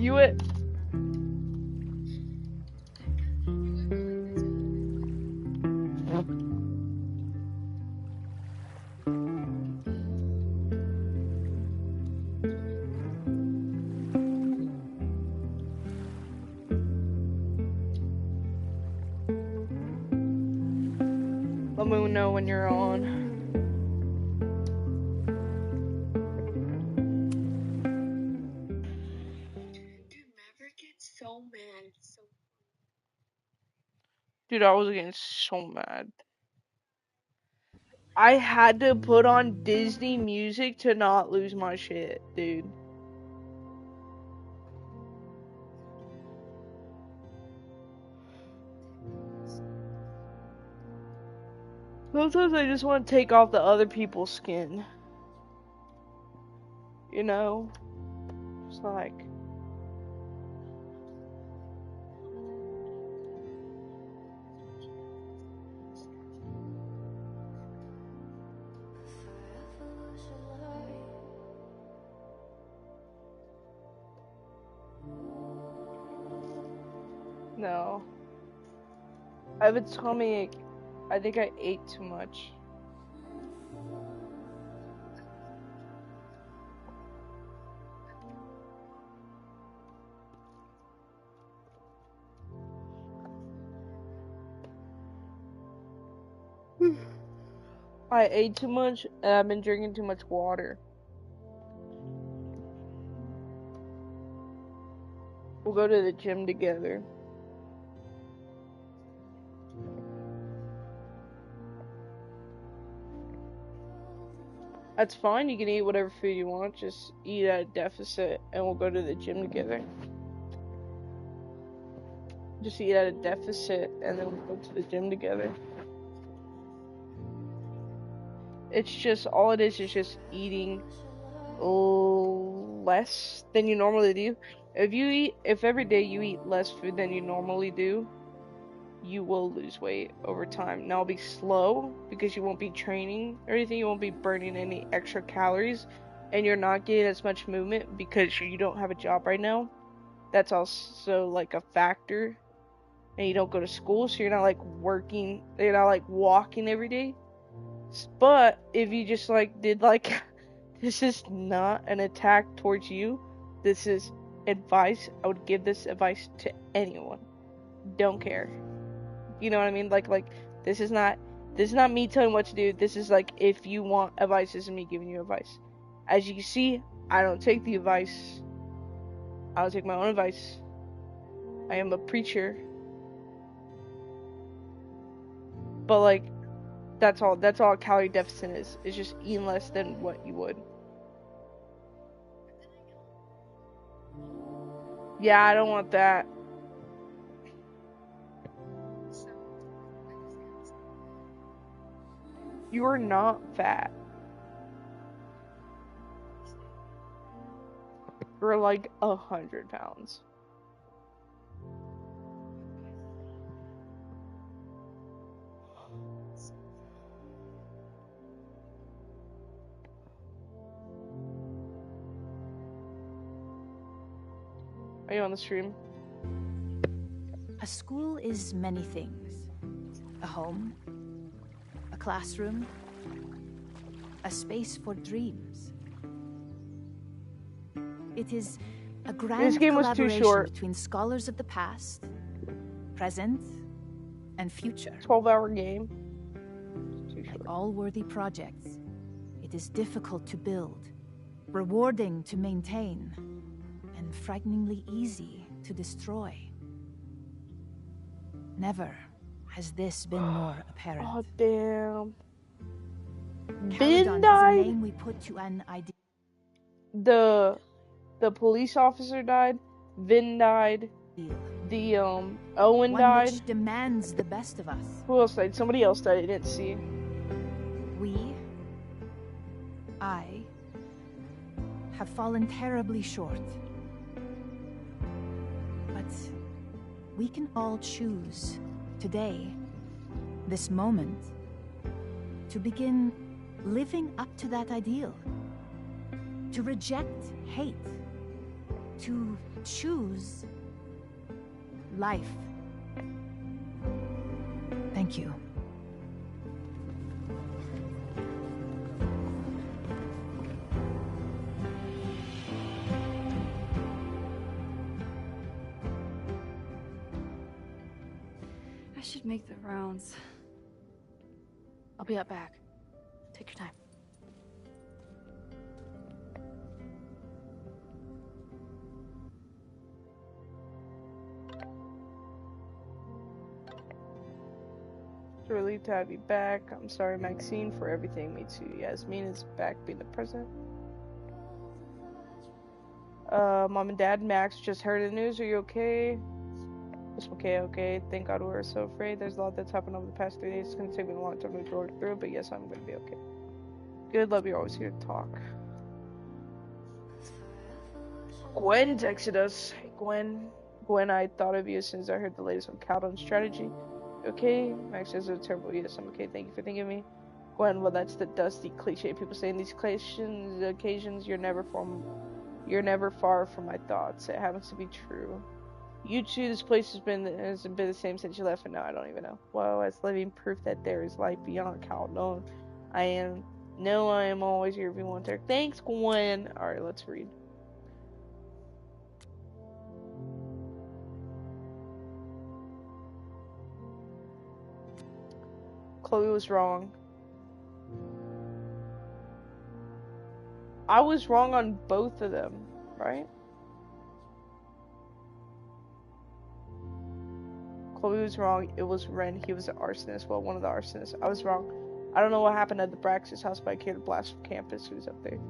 You it. Let me know when you're on. Dude, Maverick gets so mad. Dude, I was getting so mad. I had to put on Disney music to not lose my shit, dude. Sometimes I just want to take off the other people's skin. You know? It's like... No. I have a tummy ache. I think I ate too much. I ate too much and I've been drinking too much water. We'll go to the gym together. That's fine, you can eat whatever food you want, just eat at a deficit and we'll go to the gym together. Just eat at a deficit and then we'll go to the gym together. It's just, all it is just eating less than you normally do. If every day you eat less food than you normally do, you will lose weight over time. Now it'll be slow because you won't be training or anything, you won't be burning any extra calories, and you're not getting as much movement because you don't have a job right now. That's also like a factor. And you don't go to school, so you're not like working, you're not like walking every day. But if you just like did like this is not an attack towards you, this is advice. I would give this advice to anyone. Don't care. You know what I mean? Like this is not me telling what to do. This is like, if you want advice, this is me giving you advice. As you can see, I don't take the advice. I don't take my own advice. I am a preacher. But like, that's all a calorie deficit is. It's just eating less than what you would. Yeah, I don't want that. You are not fat. You're like 100 pounds. Are you on the stream? A school is many things. A home, a classroom, a space for dreams. It is a grand collaboration between scholars of the past, present, and future. 12-hour game. Like all worthy projects, it is difficult to build, rewarding to maintain, and frighteningly easy to destroy. Never has this been more apparent. Oh, damn. Caledon died? Is a name we put to an idea. The police officer died. Vin died. The Owen One died. Which demands the best of us. Who else died? Somebody else died. I didn't see. I have fallen terribly short. But we can all choose today, this moment, to begin living up to that ideal. To reject hate. to choose life. Thank you. I should make the rounds. I'll be up back. Take your time. Relieved to have you back. I'm sorry, Maxine, for everything. Me too. Yasmin is back being the president. Mom and Dad, Max just heard the news. Are you okay? Just okay. Thank God we were so afraid. There's a lot that's happened over the past 3 days. It's gonna take me a long time to work through, but yes, I'm gonna be okay. Good, love, you're always here to talk. Gwen texted us. Hey, Gwen, I thought of you as soon as I heard the latest on Caldon's strategy. Okay, Max says it's terrible. Yes, I'm okay. Thank you for thinking of me. Gwen, well, that's the dusty cliche people say in these occasions. You're never far from my thoughts. It happens to be true. You too. This place hasn't been the same since you left, and now I don't even know. Well, as living proof that there is life beyond Caldon, I am always here if you want to. Thanks, Gwen. All right, let's read. Chloe was wrong. I was wrong on both of them, right? Chloe was wrong. It was Ren. He was an arsonist. Well, one of the arsonists. I was wrong. I don't know what happened at the Braxis house, but I came to blast from campus. Who was up there?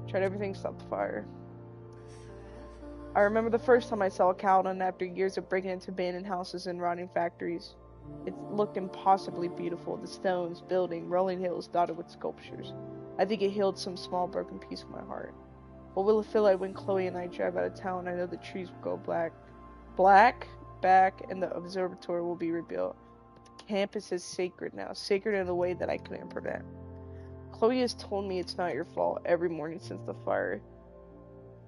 Tried everything, stopped the fire. I remember the first time I saw Caldon after years of breaking into abandoned houses and rotting factories. It looked impossibly beautiful. The stones, building, rolling hills dotted with sculptures. I think it healed some small broken piece of my heart. What will it feel like when Chloe and I drive out of town? I know the trees will go black, back, and the observatory will be rebuilt. The campus is sacred now, sacred in a way that I couldn't prevent. Chloe has told me it's not your fault every morning since the fire.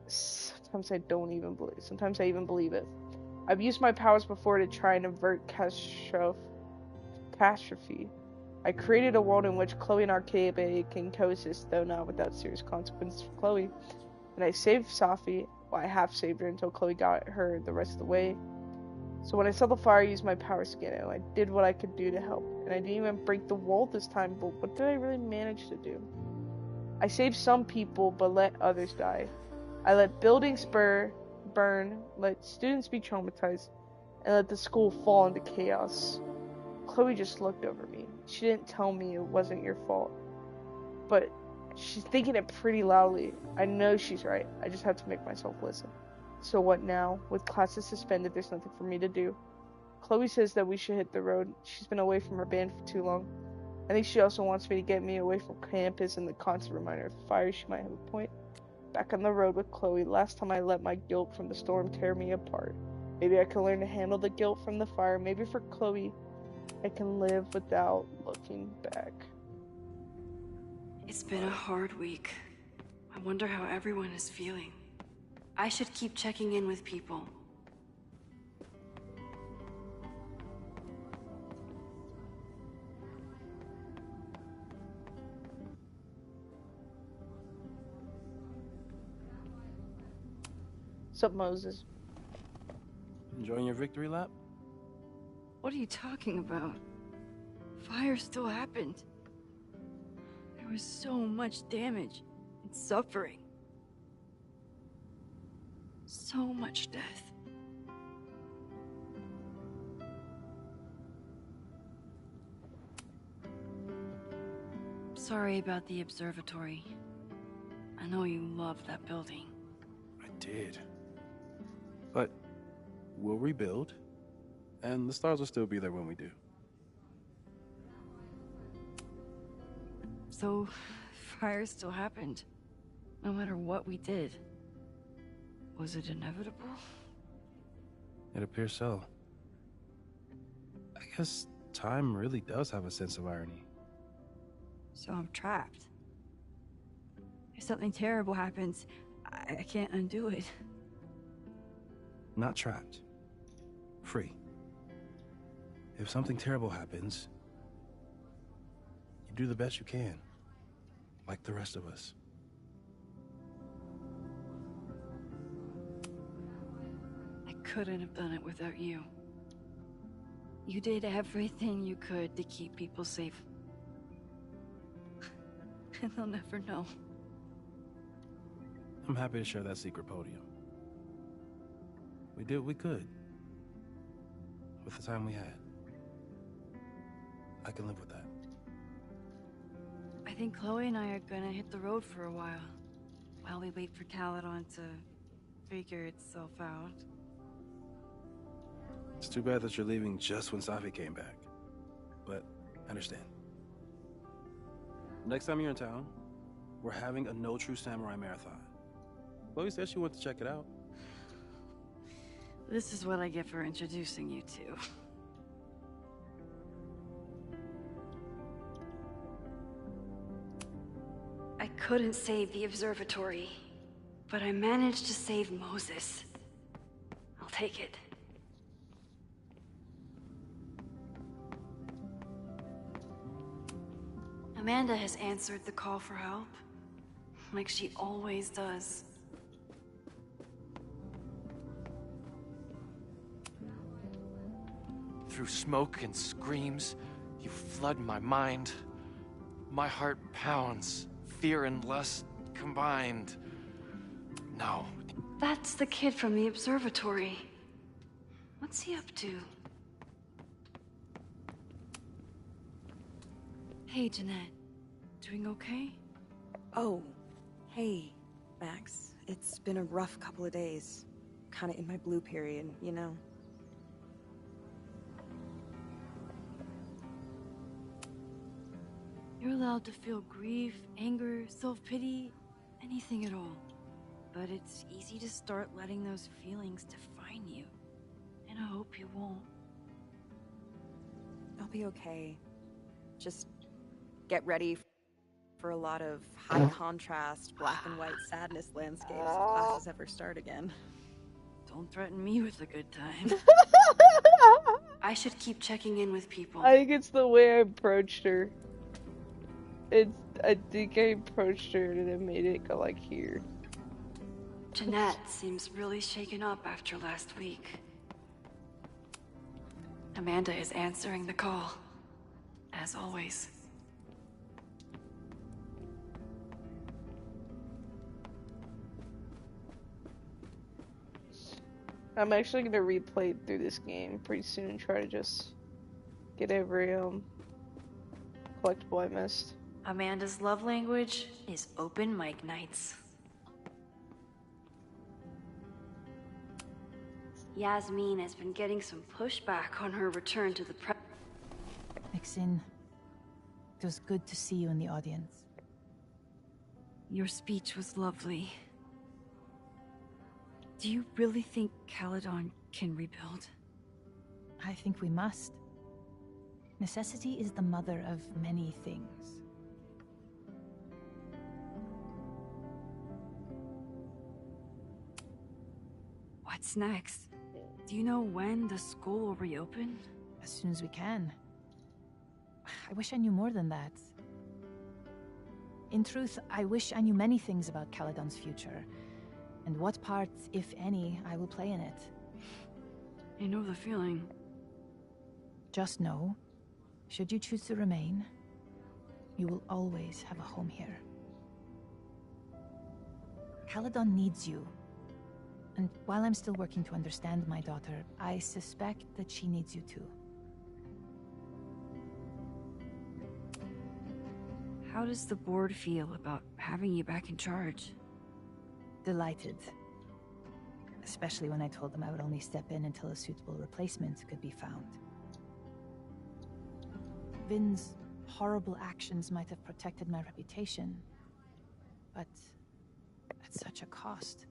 Sometimes I even believe it. I've used my powers before to try and avert catastrophe. I created a world in which Chloe and Arcadia can coexist, though not without serious consequences for Chloe. And I saved Safi. Well, I half saved her until Chloe got her the rest of the way. So when I saw the fire, I used my powers to get it. I did what I could do to help. And I didn't even break the wall this time, but what did I really manage to do? I saved some people, but let others die. I let buildings burn, let students be traumatized, and let the school fall into chaos. Chloe just looked over me. She didn't tell me it wasn't your fault, but she's thinking it pretty loudly. I know she's right. I just have to make myself listen. So what now? With classes suspended, there's nothing for me to do. Chloe says that we should hit the road. She's been away from her band for too long. I think she also wants me to get me away from campus and the constant reminder of fire. She might have a point. Back on the road with Chloe. Last time I let my guilt from the storm tear me apart. Maybe I can learn to handle the guilt from the fire. Maybe for Chloe, I can live without looking back. It's been a hard week. I wonder how everyone is feeling. I should keep checking in with people. What's up, Moses? Enjoying your victory lap? What are you talking about? Fire still happened. There was so much damage and suffering. So much death. Sorry about the observatory. I know you loved that building. I did. But we'll rebuild, and the stars will still be there when we do. So, fire still happened, no matter what we did. Was it inevitable? It appears so. I guess time really does have a sense of irony. So I'm trapped. If something terrible happens, I can't undo it. Not trapped. Free. If something terrible happens, you do the best you can. Like the rest of us. I couldn't have done it without you. You did everything you could to keep people safe. And they'll never know. I'm happy to share that secret podium. We did what we could. With the time we had. I can live with that. I think Chloe and I are gonna hit the road for a while we wait for Caledon to figure itself out. It's too bad that you're leaving just when Safi came back. But, I understand. Next time you're in town, we're having a No True Samurai marathon. Chloe said she went to check it out. This is what I get for introducing you to. I couldn't save the observatory, but I managed to save Moses. I'll take it. Amanda has answered the call for help, like she always does. Through smoke and screams, you flood my mind. My heart pounds, fear and lust combined. No. That's the kid from the observatory. What's he up to? Hey, Jeanette. Doing okay? Oh, hey, Max. It's been a rough couple of days. Kinda in my blue period, you know? You're allowed to feel grief, anger, self-pity, anything at all. But it's easy to start letting those feelings define you. And I hope you won't. I'll be okay. Just get ready for a lot of high contrast, black and white sadness landscapes if classes ever start again. Don't threaten me with a good time. I should keep checking in with people. I think it's the way I approached her. I think I approached her and it made it go like here. Jeanette seems really shaken up after last week. Amanda is answering the call, as always. I'm actually gonna replay through this game pretty soon and try to just get every collectible I missed. Amanda's love language is open mic nights. Yasmin has been getting some pushback on her return to the prep. Maxine, it was good to see you in the audience. Your speech was lovely. Do you really think Caledon can rebuild? I think we must. Necessity is the mother of many things. What's next? Do you know when the school will reopen? As soon as we can. I wish I knew more than that. In truth, I wish I knew many things about Caledon's future, and what part, if any, I will play in it. I know the feeling. Just know, should you choose to remain, you will always have a home here. Caledon needs you. And while I'm still working to understand my daughter, I suspect that she needs you too. How does the board feel about having you back in charge? Delighted. Especially when I told them I would only step in until a suitable replacement could be found. Vin's horrible actions might have protected my reputation, but at such a cost.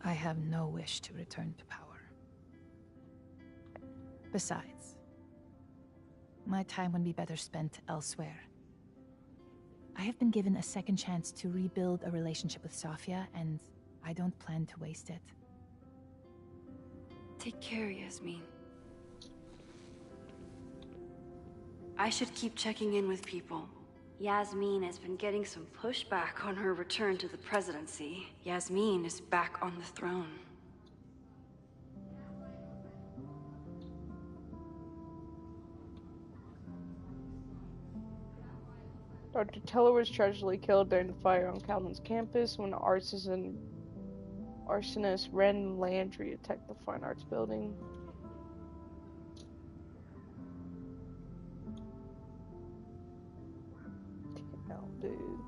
I have no wish to return to power. Besides, my time would be better spent elsewhere. I have been given a second chance to rebuild a relationship with Safia, and I don't plan to waste it. Take care, Yasmin. I should keep checking in with people. Yasmin has been getting some pushback on her return to the presidency. Yasmin is back on the throne. Dr. Teller was tragically killed during the fire on Calvin's campus when arsonist Ren Landry attacked the Fine Arts building. Damn, dude.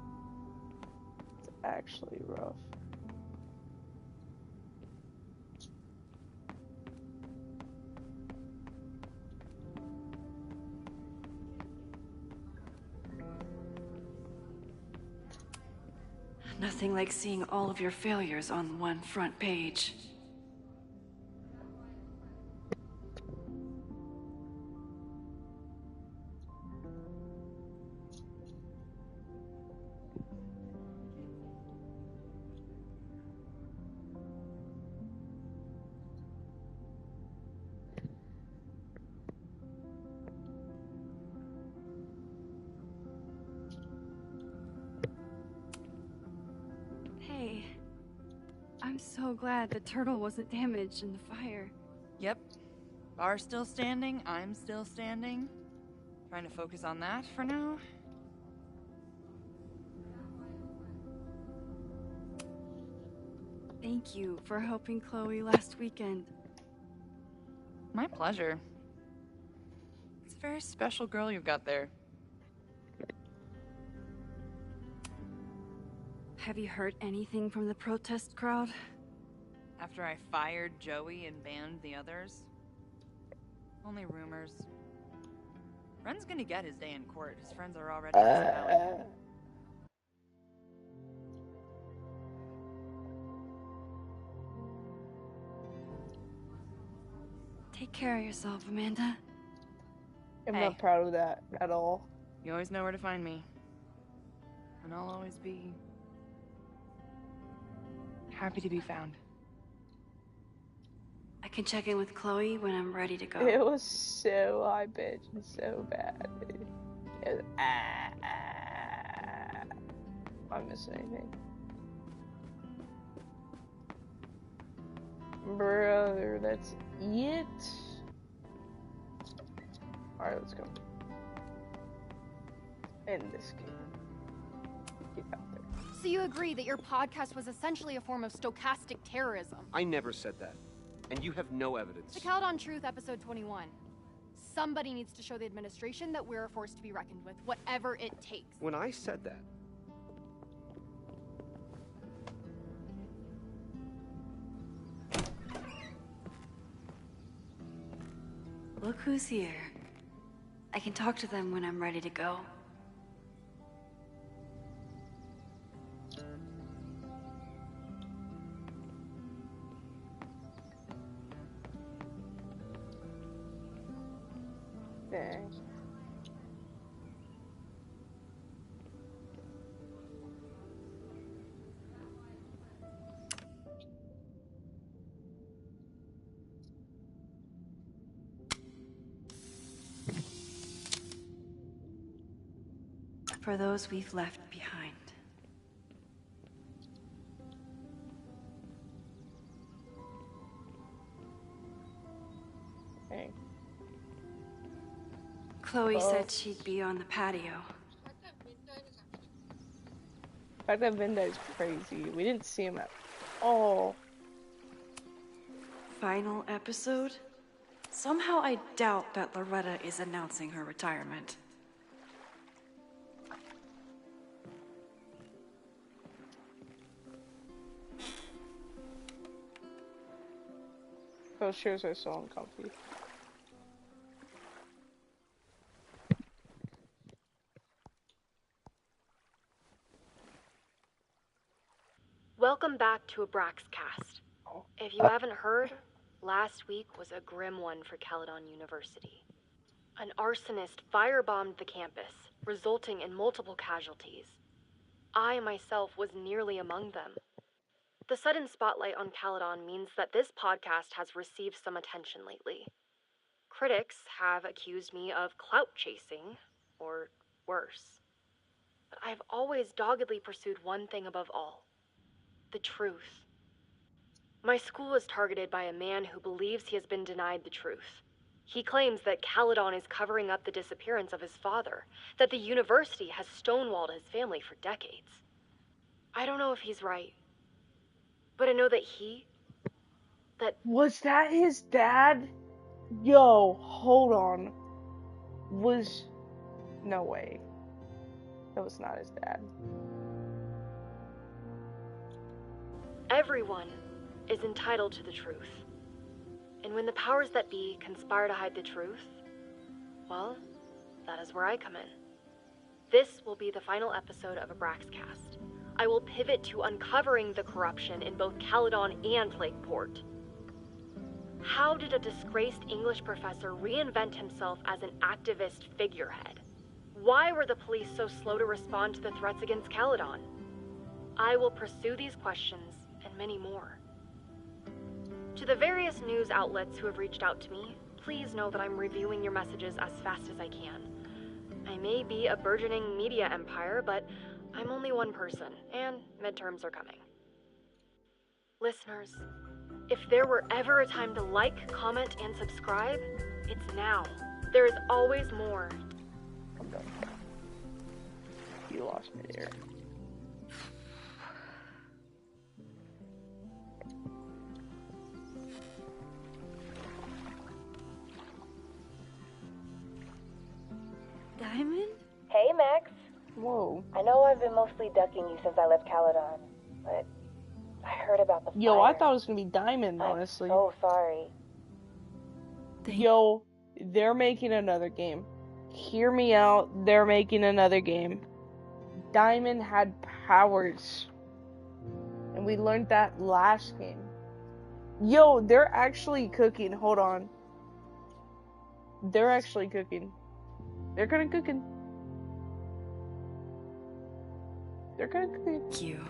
It's actually rough. Nothing like seeing all of your failures on one front page. Hey, I'm so glad the turtle wasn't damaged in the fire. Yep. Bar's still standing, I'm still standing. Trying to focus on that for now. Thank you for helping Chloe last weekend. My pleasure. It's a very special girl you've got there. Have you heard anything from the protest crowd? After I fired Joey and banned the others? Only rumors. Ren's gonna get his day in court. His friends are already disavowing. Take care of yourself, Amanda. I'm Hey. not proud of that at all. You always know where to find me. And I'll always be happy to be found. I can check in with Chloe when I'm ready to go. It was so high pitched and so bad. It was, I missed anything. Brother, that's it. Alright, let's go. End this game. Get out there. So you agree that your podcast was essentially a form of stochastic terrorism? I never said that. And you have no evidence. The Caledon Truth, episode 21. Somebody needs to show the administration that we're a force to be reckoned with, whatever it takes. When I said that, Look who's here. I can talk to them when I'm ready to go. Dang. For those we've left behind. Dang. Chloe Oh. said she'd be on the patio. The fact that Vinda is crazy. We didn't see him at all. Final episode? Somehow I doubt that Loretta is announcing her retirement. Those shoes are so uncomfy. Welcome back to Abraxcast. If you haven't heard, last week was a grim one for Caledon University. An arsonist firebombed the campus, resulting in multiple casualties. I myself was nearly among them. The sudden spotlight on Caledon means that this podcast has received some attention lately. Critics have accused me of clout chasing, or worse. But I've always doggedly pursued one thing above all: the truth. My school is targeted by a man who believes he has been denied the truth. He claims that Caledon is covering up the disappearance of his father, that the university has stonewalled his family for decades. I don't know if he's right, but I know that Was that his dad? Yo, hold on. No way. That was not his dad. everyone is entitled to the truth. And when the powers that be conspire to hide the truth, well, that is where I come in. This will be the final episode of Abraxcast. I will pivot to uncovering the corruption in both Caledon and Lakeport. How did a disgraced English professor reinvent himself as an activist figurehead? Why were the police so slow to respond to the threats against Caledon? I will pursue these questions and many more. To the various news outlets who have reached out to me, please know that I'm reviewing your messages as fast as I can. I may be a burgeoning media empire, but I'm only one person, and midterms are coming. Listeners, if there were ever a time to like, comment, and subscribe, it's now. There is always more. I'm done. You lost me there. Diamond? Hey, Max. Whoa. I know I've been mostly ducking you since I left Caledon, but I heard about the fire. Yo, I thought it was gonna be Diamond, honestly. I'm so sorry. Yo, they're making another game. Hear me out, they're making another game. Diamond had powers. And we learned that last game. Yo, they're actually cooking. Hold on. They're actually cooking. They're kind of cooking. They're kind of cooking. Thank you.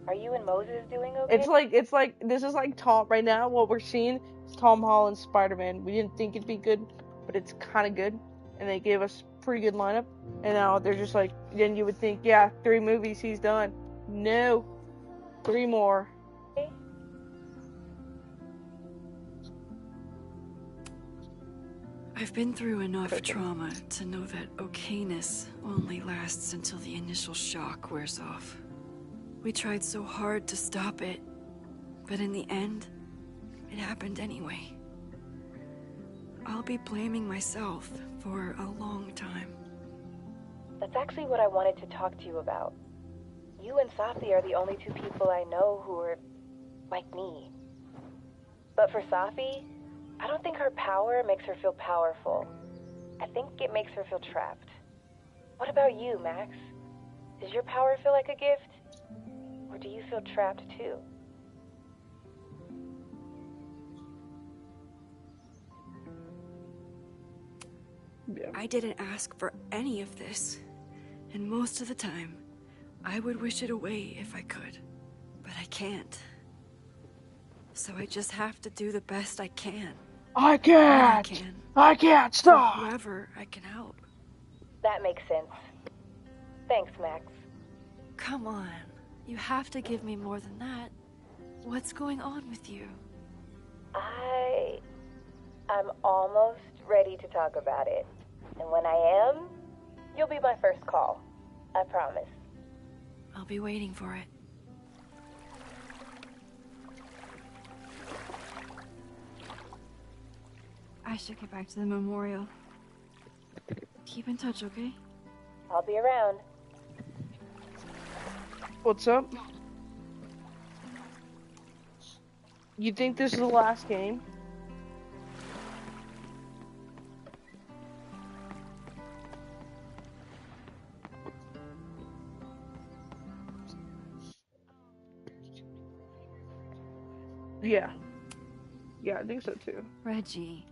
Are you and Moses doing okay? It's like, this is like Tom, right now, what we're seeing is Tom Holland's Spider-Man. We didn't think it'd be good, but it's kind of good. And they gave us a pretty good lineup. And now they're just like, then you would think, yeah, 3 movies, he's done. No. 3 more. I've been through enough trauma to know that okayness only lasts until the initial shock wears off. We tried so hard to stop it, but in the end, it happened anyway. I'll be blaming myself for a long time. That's actually what I wanted to talk to you about. You and Safi are the only 2 people I know who are like me. But for Safi, I don't think her power makes her feel powerful. I think it makes her feel trapped. What about you, Max? Does your power feel like a gift? Or do you feel trapped too? Yeah. I didn't ask for any of this, and most of the time, I would wish it away if I could, but I can't. So I just have to do the best I can. I can't stop. For whoever I can help. That makes sense. Thanks, Max. Come on, you have to give me more than that. What's going on with you? I'm almost ready to talk about it. And when I am, you'll be my first call. I promise. I'll be waiting for it. I should get back to the memorial. Keep in touch, okay? I'll be around. What's up? You think this is the last game? Yeah. Yeah, I think so too. Reggie,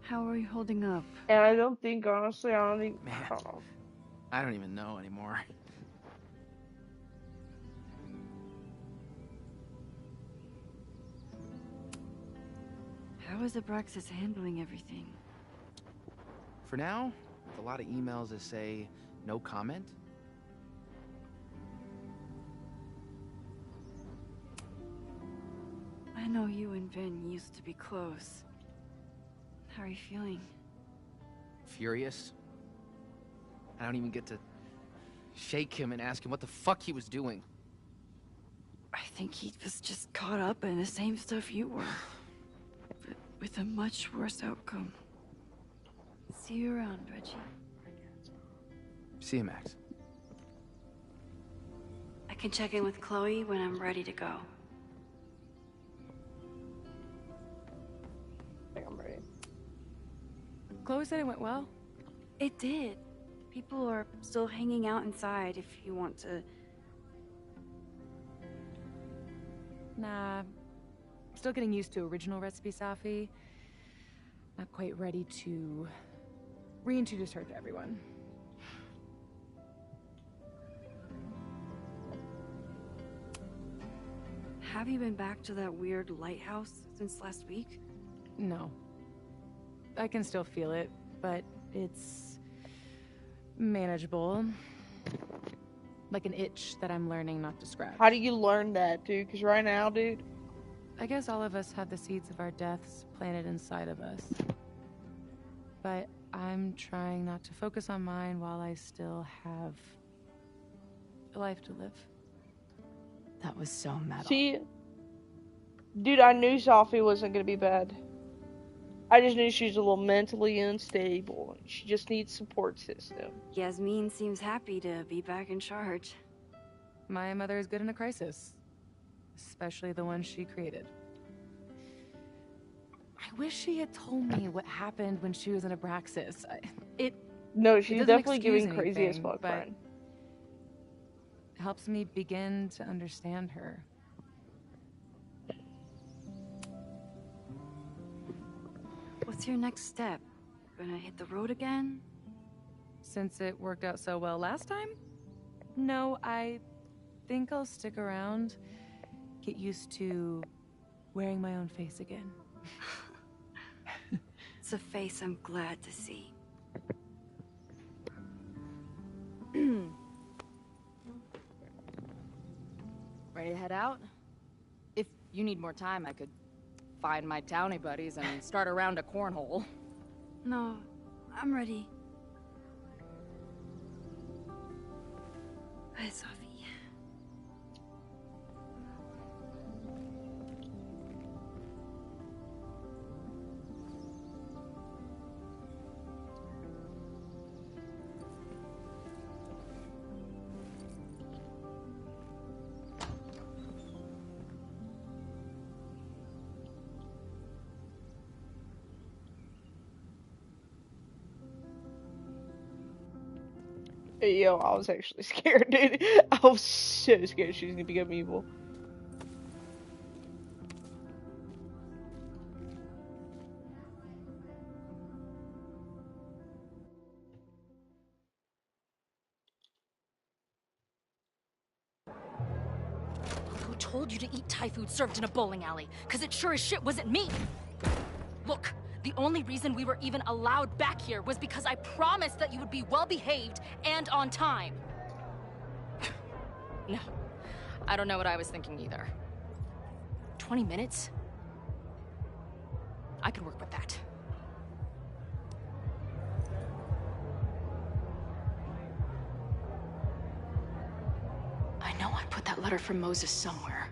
how are you holding up? And I don't think, honestly, I don't know. I don't even know anymore. How is Abraxas handling everything? For now, with a lot of emails that say no comment. I know you and Vin used to be close. How are you feeling? Furious. I don't even get to shake him and ask him what the fuck he was doing. I think he was just caught up in the same stuff you were. But with a much worse outcome. See you around, Reggie. See you, Max. I can check in with Chloe when I'm ready to go. I think I'm ready. Chloe said it went well. It did. People are still hanging out inside if you want to. Nah. Still getting used to original recipe, Safi. Not quite ready to reintroduce her to everyone. Have you been back to that weird lighthouse since last week? No. I can still feel it, but it's manageable. Like an itch that I'm learning not to scratch. How do you learn that, dude? Because right now, dude... I guess all of us have the seeds of our deaths planted inside of us. But I'm trying not to focus on mine while I still have a life to live. That was so metal. See? Dude, I knew Safi wasn't going to be bad. I just knew she was a little mentally unstable. She just needs support system. Yasmin seems happy to be back in charge. My mother is good in a crisis. Especially the one she created. I wish she had told me what happened when she was in Abraxas. No, she's definitely excuse giving crazy as anything, fuck, but friend. It helps me begin to understand her. What's your next step? Gonna hit the road again? Since it worked out so well last time? No, I think I'll stick around. Get used to wearing my own face again. It's a face I'm glad to see. Ready to head out? If you need more time, I could find my townie buddies and start a round of cornhole. No, I'm ready. Bye, Safi. Yo, I was actually scared, dude. I was so scared she was gonna become evil. Who told you to eat Thai food served in a bowling alley? Cause it sure as shit wasn't me! Look, the only reason we were even allowed back here was because I promised that you would be well behaved and on time. No, I don't know what I was thinking either. 20 minutes? I could work with that. I know I put that letter from Moses somewhere.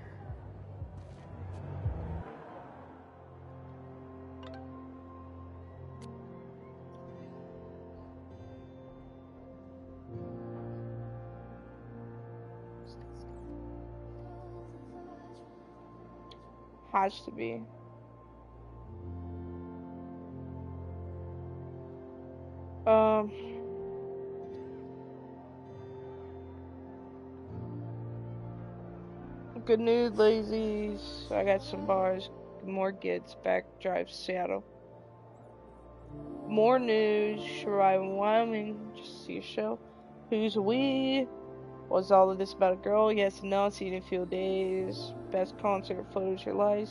Has to be. Good news, lazies. I got some bars. More kids. Back drive Seattle. More news. Arrive in Wyoming. Just see a show. Who's we? Was all of this about a girl? Yes and no. Seen in field days. Best concert photos your life.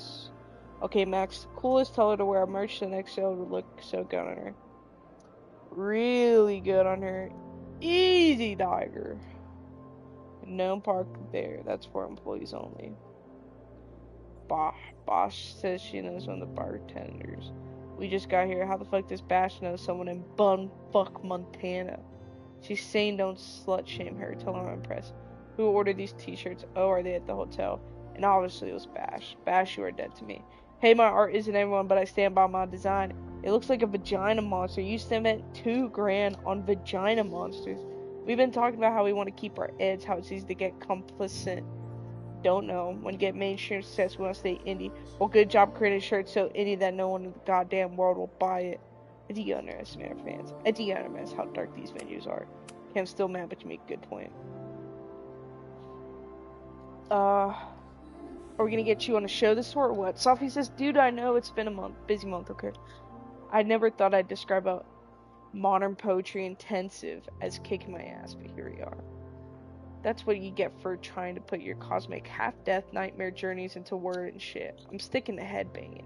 Okay, Max, coolest, tell her to wear a merch the next show would look so good on her. Really good on her. Easy, Tiger. No park there. That's for employees only. Bosch says she knows one of the bartenders. We just got here. How the fuck does Bash know someone in bumfuck Montana? She's saying don't slut shame her. Tell her I'm impressed. Who ordered these t-shirts? Oh, are they at the hotel? And obviously it was Bash. Bash, you are dead to me. Hey, my art isn't everyone, but I stand by my design. It looks like a vagina monster. You spent $2 grand on vagina monsters. We've been talking about how we want to keep our edge, how it's easy to get complicit. Don't know. When you get mainstream success, we want to stay indie. Well, good job creating shirts so indie that no one in the goddamn world will buy it. I think you underestimate our fans. I think you underestimate how dark these venues are. Okay, I'm still mad, but you make a good point. Are we gonna get you on a show this tour or what? Sophie says, dude, I know it's been a busy month, okay? I never thought I'd describe a modern poetry intensive as kicking my ass, but here we are. That's what you get for trying to put your cosmic half-death nightmare journeys into word and shit. I'm sticking to headbanging.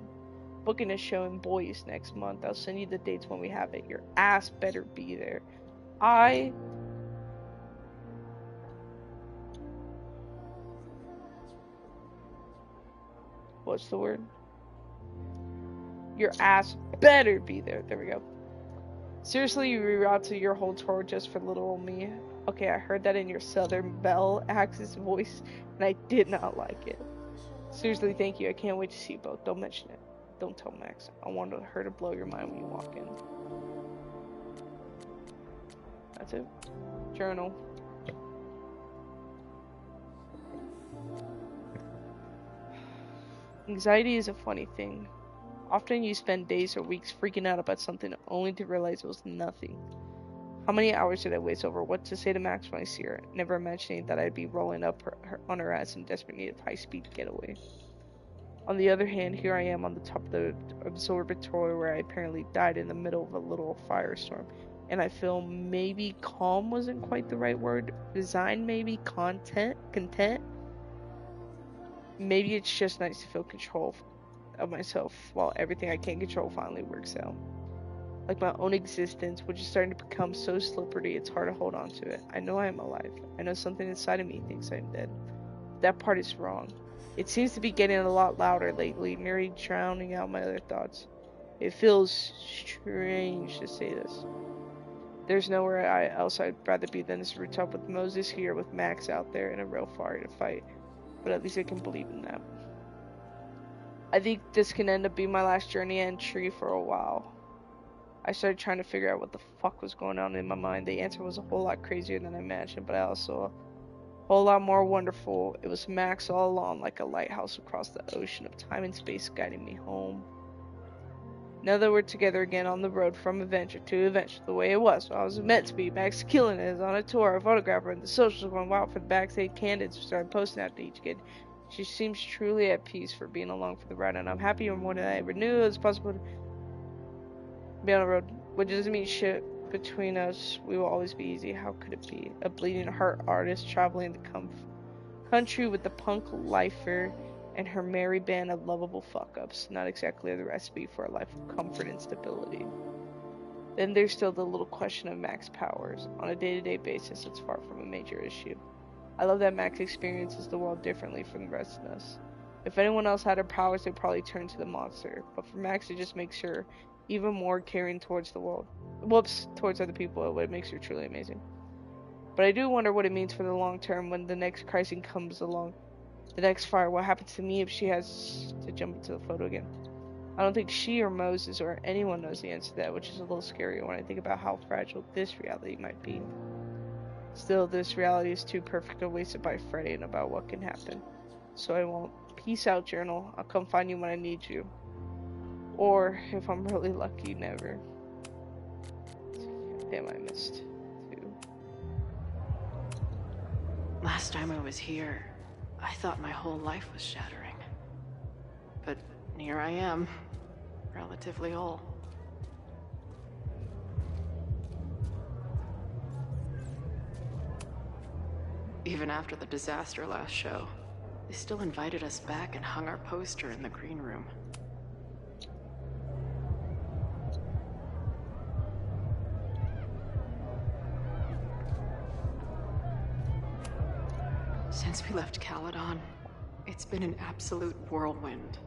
Booking a show in Boise next month. I'll send you the dates when we have it. Your ass better be there. What's the word? Your ass better be there. There we go. Seriously, you rerouted your whole tour just for little old me? Okay, I heard that in your Southern Belle Axis voice, and I did not like it. Seriously, thank you. I can't wait to see you both. Don't mention it. Don't tell Max. I want her to blow your mind when you walk in. That's it. Journal. Anxiety is a funny thing. Often you spend days or weeks freaking out about something only to realize it was nothing. How many hours did I waste over what to say to Max when I see her, never imagining that I'd be rolling up on her ass in desperate need of high-speed getaway. On the other hand, here I am on the top of the observatory where I apparently died in the middle of a little firestorm, and I feel maybe calm wasn't quite the right word. Resigned, maybe? Content? Maybe it's just nice to feel control of myself while everything I can't control finally works out. Like my own existence, which is starting to become so slippery it's hard to hold on to it. I know I am alive. I know something inside of me thinks I'm dead. That part is wrong. It seems to be getting a lot louder lately, nearly drowning out my other thoughts. It feels strange to say this. There's nowhere else I'd rather be than this rooftop with Moses here, with Max out there in a real fire to fight. But at least I can believe in that. I think this can end up being my last journey entry for a while. I started trying to figure out what the fuck was going on in my mind. The answer was a whole lot crazier than I imagined, but also a whole lot more wonderful. It was Max all along, like a lighthouse across the ocean of time and space guiding me home. Now that we're together again on the road from adventure to adventure, the way it was, I was meant to be. Max killing it is on a tour, a photographer, and the socials going wild for the backstage candidates who started posting out to each kid. She seems truly at peace for being along for the ride, and I'm happier more than I ever knew it was possible to be on the road. Which doesn't mean shit between us. We will always be easy. How could it be? A bleeding heart artist traveling the country with the punk lifer and her merry band of lovable fuck-ups. Not exactly the recipe for a life of comfort and stability. Then there's still the little question of Max powers. On a day-to-day basis, it's far from a major issue. I love that Max experiences the world differently from the rest of us. If anyone else had her powers, they'd probably turn to the monster. But for Max, it just makes her even more caring towards the world. Towards other people, it makes her truly amazing. But I do wonder what it means for the long term when the next crisis comes along. The next fire, what happens to me if she has to jump into the photo again? I don't think she or Moses or anyone knows the answer to that, which is a little scary when I think about how fragile this reality might be. Still, this reality is too perfect to waste it by fretting about what can happen. So I won't. Peace out, journal. I'll come find you when I need you. Or, if I'm really lucky, never. Damn, I missed too. Last time I was here, I thought my whole life was shattering. But here I am, relatively whole. Even after the disaster last show, they still invited us back and hung our poster in the green room. we left Caledon, it's been an absolute whirlwind.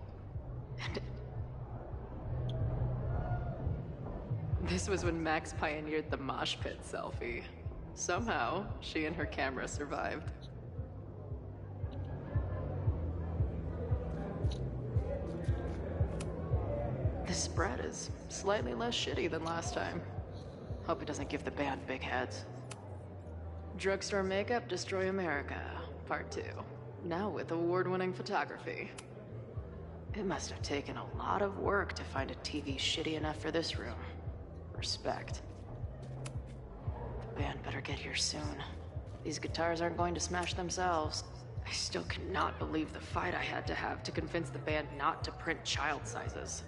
And this was when Max pioneered the mosh pit selfie. Somehow, she and her camera survived. This spread is slightly less shitty than last time. Hope it doesn't give the band big heads. Drugstore Makeup Destroy America, Part 2. Now with award-winning photography. It must have taken a lot of work to find a TV shitty enough for this room. Respect. The band better get here soon. These guitars aren't going to smash themselves. I still cannot believe the fight I had to have to convince the band not to print child sizes.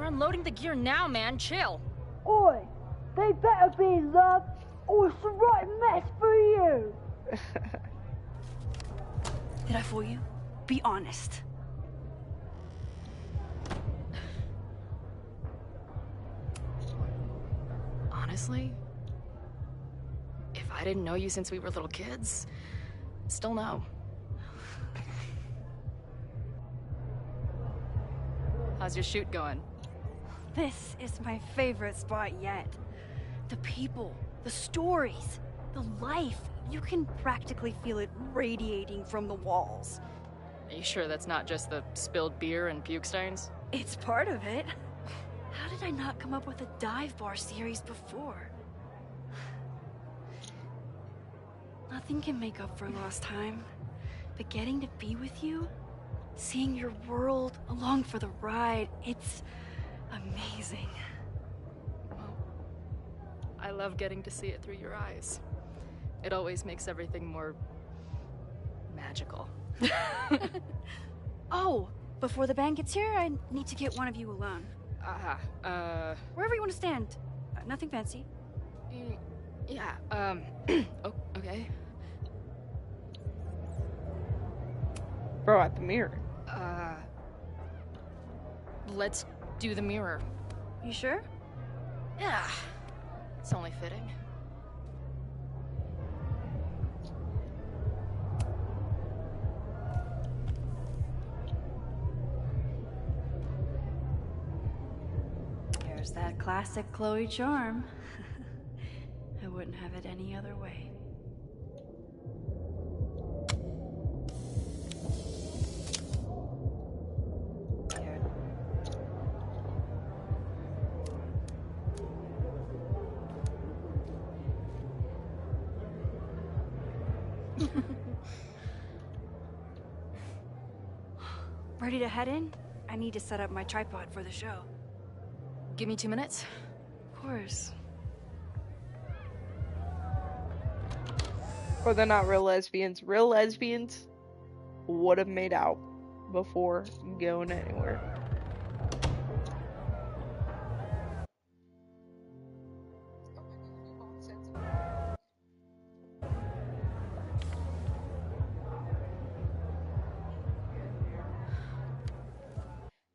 Unloading the gear now, man. Chill. Oi! They better be in love, or it's the right mess for you! Did I fool you? Be honest. Honestly, if I didn't know you since we were little kids, still no. How's your shoot going? This is my favorite spot yet. The people, the stories, the life. You can practically feel it radiating from the walls. Are you sure that's not just the spilled beer and puke stains? It's part of it. How did I not come up with a dive bar series before? Nothing can make up for lost time, but getting to be with you, seeing your world along for the ride, it's amazing. Well, I love getting to see it through your eyes. It always makes everything more magical. Oh, before the band gets here, I need to get one of you alone. Wherever you want to stand. Nothing fancy. Yeah, oh, okay. Bro, at the mirror. Let's do the mirror. You sure? Yeah. It's only fitting. There's that classic Chloe charm. I wouldn't have it any other way. Ready to head in? I need to set up my tripod for the show. Give me 2 minutes. Of course. Or they're not real lesbians. Real lesbians would have made out before going anywhere.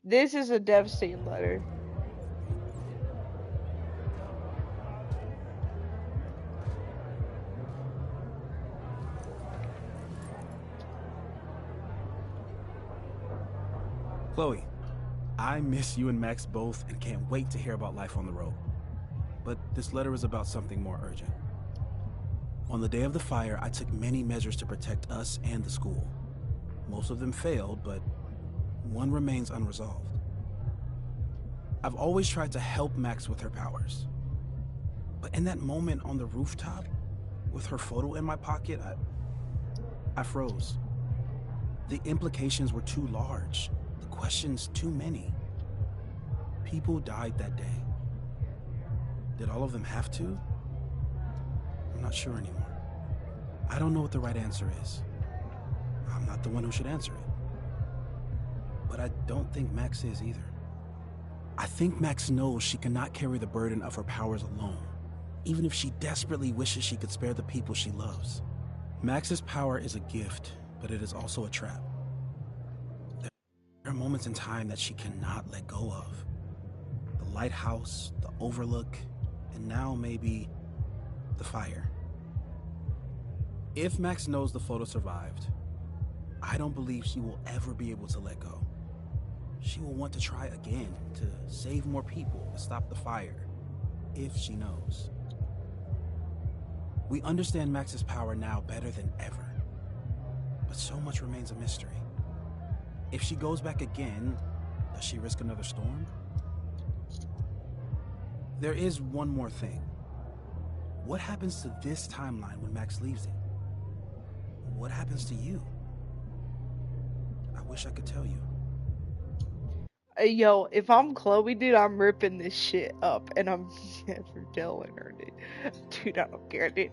This is a devastating letter. Chloe, I miss you and Max both and can't wait to hear about life on the road. But this letter is about something more urgent. On the day of the fire, I took many measures to protect us and the school. Most of them failed, but one remains unresolved. I've always tried to help Max with her powers. But in that moment on the rooftop, with her photo in my pocket, I froze. The implications were too large. The questions too many. People died that day. Did all of them have to? I'm not sure anymore. I don't know what the right answer is. I'm not the one who should answer it. But I don't think Max is either. I think Max knows she cannot carry the burden of her powers alone. even if she desperately wishes she could spare the people she loves. Max's power is a gift, but it is also a trap. There are moments in time that she cannot let go of. The lighthouse, the overlook, and now maybe the fire. If Max knows the photo survived, I don't believe she will ever be able to let go. She will want to try again, to save more people, to stop the fire, if she knows. We understand Max's power now better than ever, but so much remains a mystery. If she goes back again, does she risk another storm? There is one more thing. What happens to this timeline when Max leaves it? What happens to you? I wish I could tell you. Yo, if I'm Chloe, dude, I'm ripping this shit up, and I'm never telling her, dude. Dude, I don't care, dude.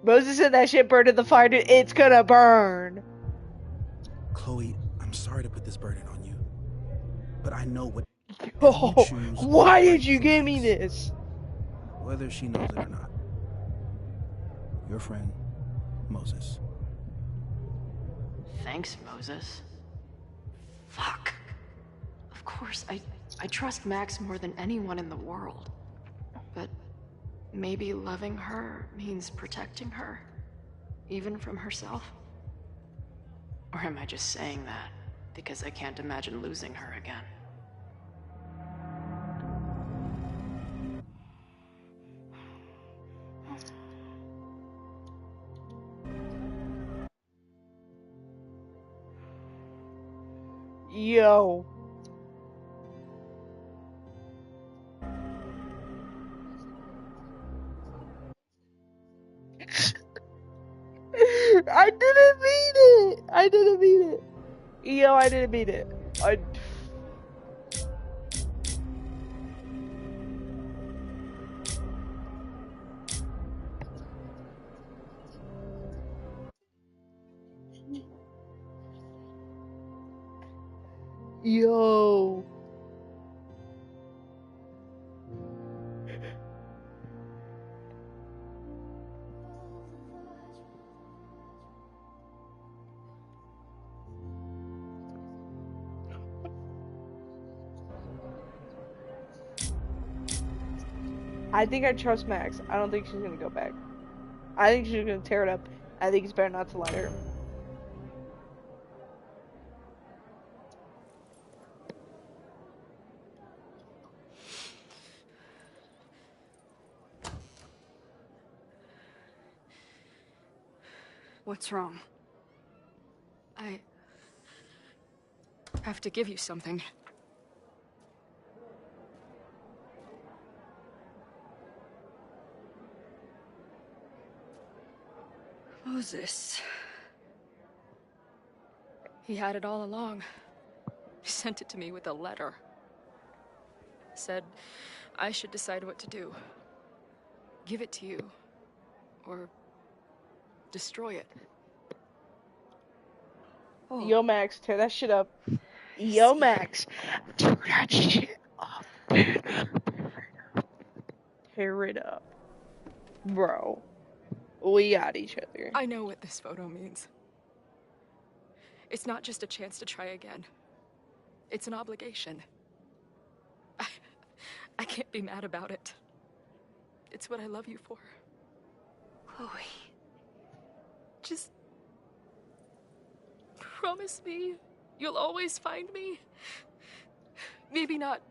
Moses said that shit burned in the fire, dude. It's gonna burn. Chloe, I'm sorry to put this burden on you, but I know what Oh, you choose. why did you give me this? Whether she knows it or not. Your friend, Moses. Thanks, Moses. Fuck. Of course, I trust Max more than anyone in the world. But maybe loving her means protecting her, even from herself? Or am I just saying that because I can't imagine losing her again? Yo. I didn't mean it. I didn't mean it. Yo, I didn't mean it. Yo. I think I trust Max. I don't think she's gonna go back. I think she's gonna tear it up. I think it's better not to let her. What's wrong? I have to give you something. Moses. He had it all along. He sent it to me with a letter. Said I should decide what to do. Give it to you, or destroy it. Oh. Yo, Max, tear that shit up. Yo, Max, tear that shit up, dude. Tear it up. Bro, we got each other. I know what this photo means. It's not just a chance to try again. It's an obligation. I can't be mad about it. It's what I love you for. Chloe. Just promise me you'll always find me. Maybe not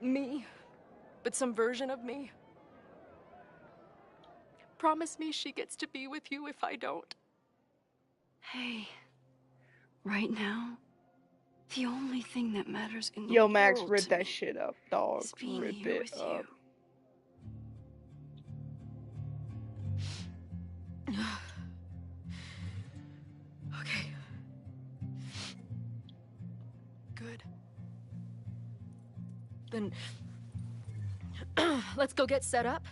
me, but some version of me. Promise me she gets to be with you if I don't. Hey, right now, the only thing that matters in the Yo, Max, world rip that shit up, dog. is being Rip here it with up. You. Okay. Good. Then let's go get set up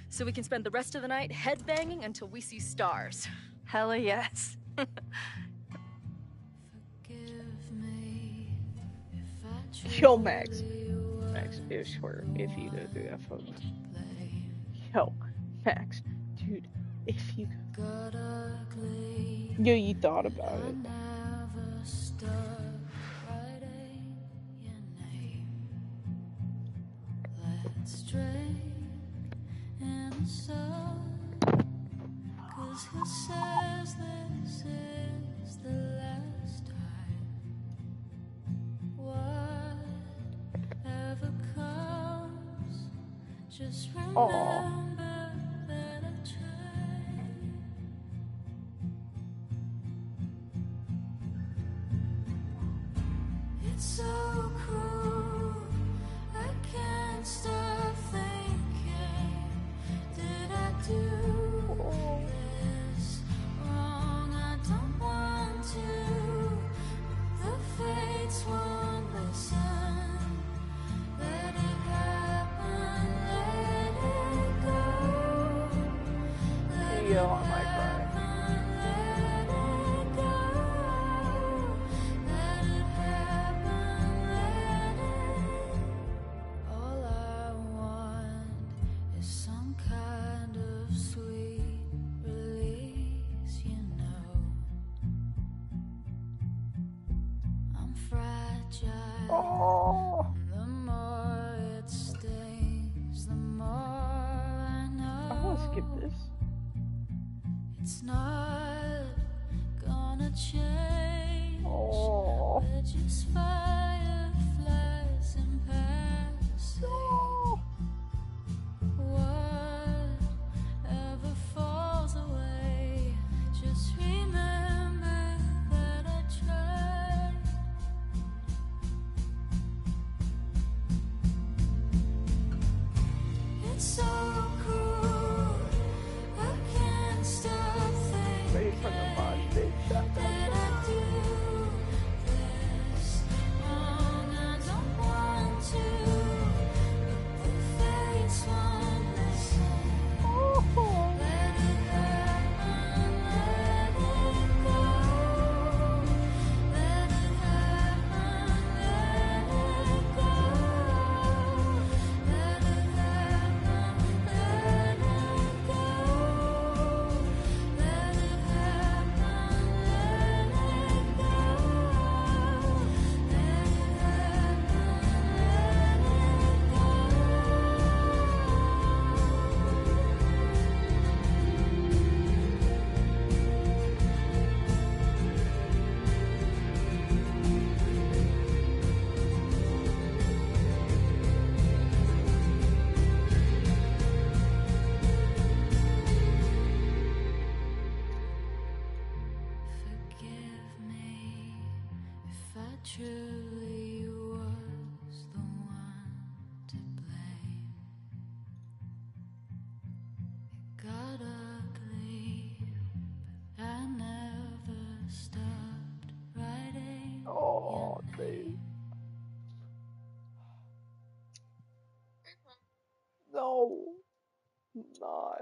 so we can spend the rest of the night headbanging until we see stars. Hella yes. Yo, Max. Max, I swear, if you go through that photo. Yo, Max, dude, if you... Yo, you thought about it. Who says this is the last time? Whatever comes, just remember that I tried. It's so cruel, I can't stop thinking, did I do this wrong? I don't want to, the fates won't listen. Let it happen, let it go. Yo, I might cry. All I want is some kind of sweet release, you know. I'm fragile. The more it stings, the more I know. I want to skip this. It's not gonna change. We're just fireflies in passing. Whatever falls away, just remember that I tried. It's so cruel, I can't stop thinking. Ready for the body, babe. Did I do this wrong? I don't want to, but the fates won't listen. Let it happen, let it go. Let it happen, let it go. Let it happen, let it go. Let it happen, let it go. Forgive me if I truly was the one to blame. It got ugly, but I never stopped writing. Oh, dude. No, not.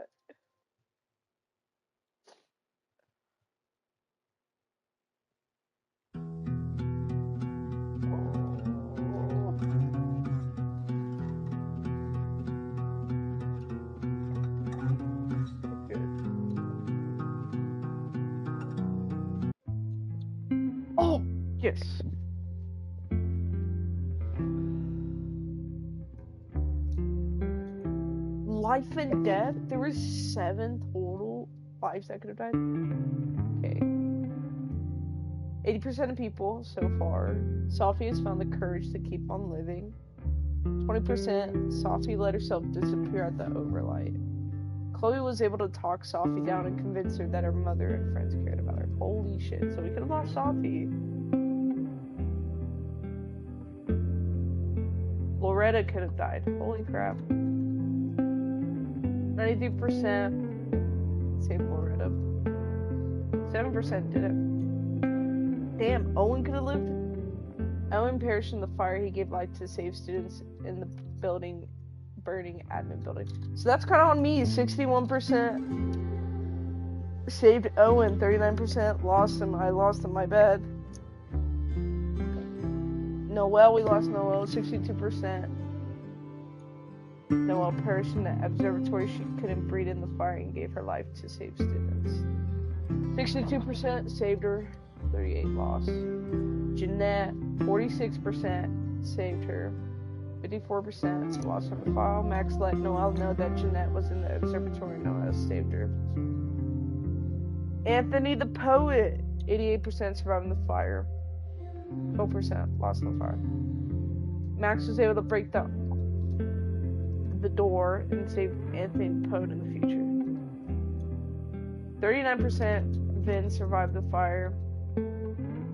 Oh, yes. Life and death? There was 7 total lives that could have died? Okay. 80% of people so far. Sophie has found the courage to keep on living. 20% Sophie let herself disappear at the overlight. Chloe was able to talk Sophie down and convince her that her mother and friends cared about her. Holy shit, so we could have lost Sophie. Loretta could have died. Holy crap. 93% saved Loretta. 7% didn't. Damn, Owen could have lived. Owen perished in the fire. He gave life to save students in the building, burning admin building. So that's kind of on me. 61% saved Owen. 39% lost him. I lost him. My bad. Noelle, we lost Noelle. 62%. Noelle perished in the observatory. She couldn't breathe in the fire and gave her life to save students. 62% saved her, 38 lost. Jeanette, 46% saved her, 54% lost from the fire. Max let Noelle know that Jeanette was in the observatory and Noelle saved her. Anthony the poet, 88% survived in the fire, 12% lost in the fire. Max was able to break the door and save Anthony the poet in the future. 39% Vin survived the fire,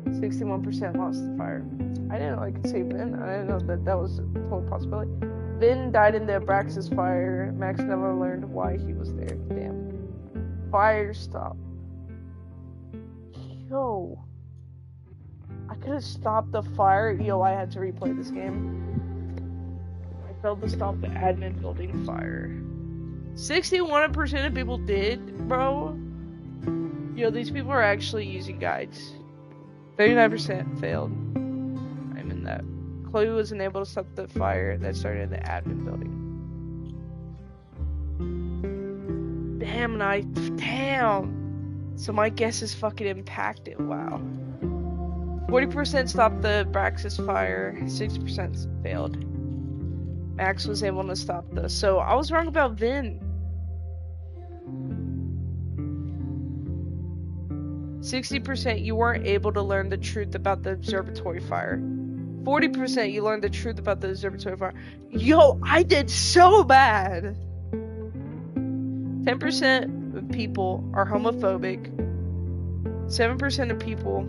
61% lost the fire. I didn't know I could save Vin. I didn't know that was a total possibility. Vin died in the Abraxas fire. Max never learned why he was there. Damn. Fire stopped. Yo. I could have stopped the fire. Yo, I had to replay this game. I failed to stop the admin building fire. 61% of people did, bro. Yo, these people are actually using guides. 39% failed. I'm in that. Chloe was unable to stop the fire that started in the admin building. Damn. So my guess is fucking impacted. Wow. 40% stopped the Abraxas fire. 6% failed. Max was able to stop the. So I was wrong about Vin. 60% you weren't able to learn the truth about the observatory fire. 40% you learned the truth about the observatory fire. Yo, I did so bad. 10% of people are homophobic. 7% of people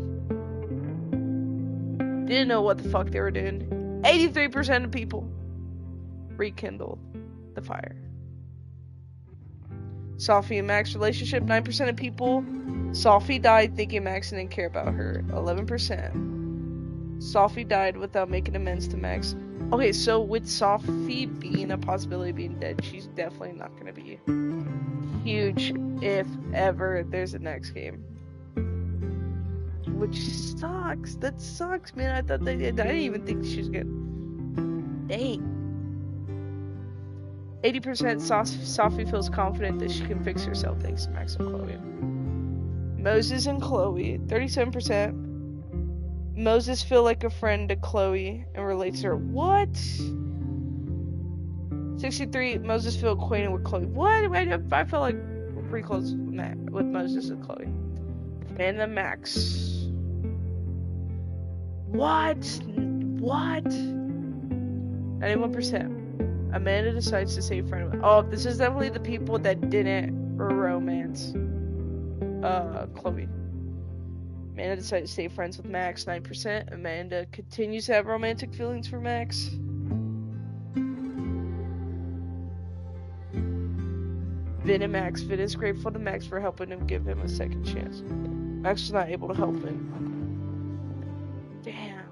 didn't know what the fuck they were doing. 83% of people rekindled the fire. Sophie and Max relationship, 9% of people. Sophie died thinking Max didn't care about her, 11%. Sophie died without making amends to Max. Okay, so with Sophie being a possibility of being dead, she's definitely not going to be huge if ever there's a next game. Which sucks. That sucks, man. I didn't even think she was good. Dang. 80% Sophie feels confident that she can fix herself thanks to Max and Chloe. Moses and Chloe, 37%. Moses feel like a friend to Chloe and relates to her. What? 63, Moses feel acquainted with Chloe. What? I feel like we're pretty close with Moses and Chloe. And then Max. What? 91%. Amanda decides to save friend. Oh, this is definitely the people that didn't romance Chloe. Amanda decided to stay friends with Max, 9%. Amanda continues to have romantic feelings for Max. Vin and Max. Vin is grateful to Max for helping him, give him a second chance. Max was not able to help him. Damn.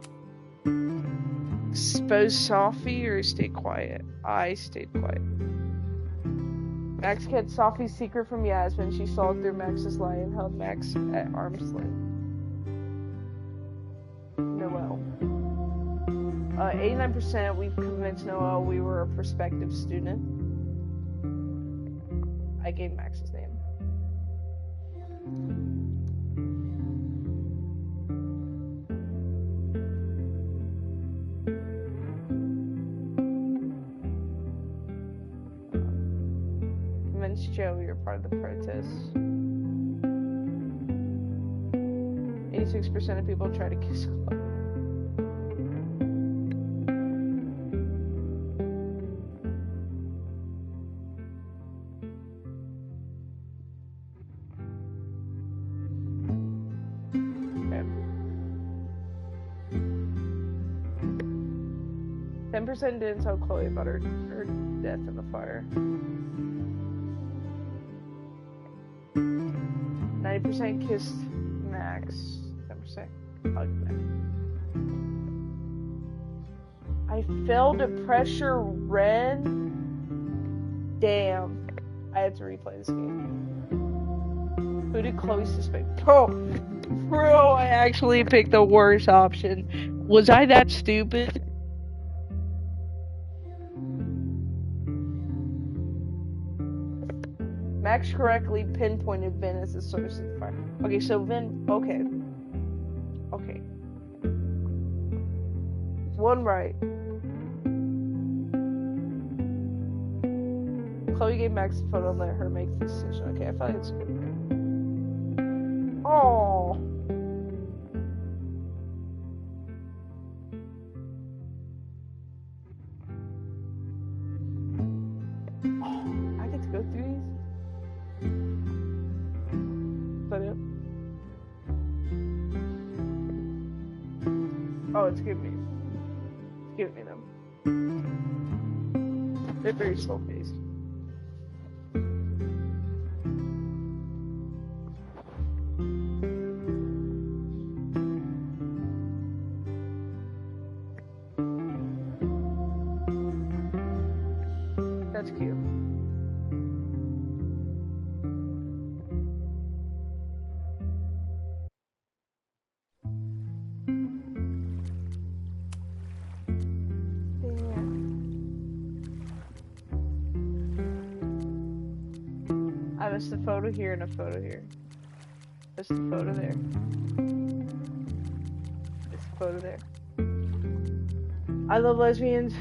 Expose Sophie or stay quiet? I stayed quiet. Max kept Sophie's secret from Yasmin. She saw it through Max's lie and held Max at arm's length. Noelle. 89% we've convinced Noelle we were a prospective student. I gave Max's name. Convince Joe you're part of the protest. 86% of people try to kiss Chloe. Okay. 10% didn't tell Chloe about her death in the fire. 90% kissed Max. 10% hugged Max. I failed to pressure Ren. Damn. I had to replay this game. Who did Chloe suspect? Bro, I actually picked the worst option. Was I that stupid? Max correctly pinpointed Vin as the source of the fire. Okay, so Vin, okay. Okay. One right. Chloe gave Max the photo and let her make the decision. Okay, I feel like it's good. Oh. I get to go through these? Is that it? Oh, it's giving me. It's giving me them. They're very slow paced. That's cute. I missed a photo here and a photo here. Missed a photo there. Missed a photo there. I love lesbians.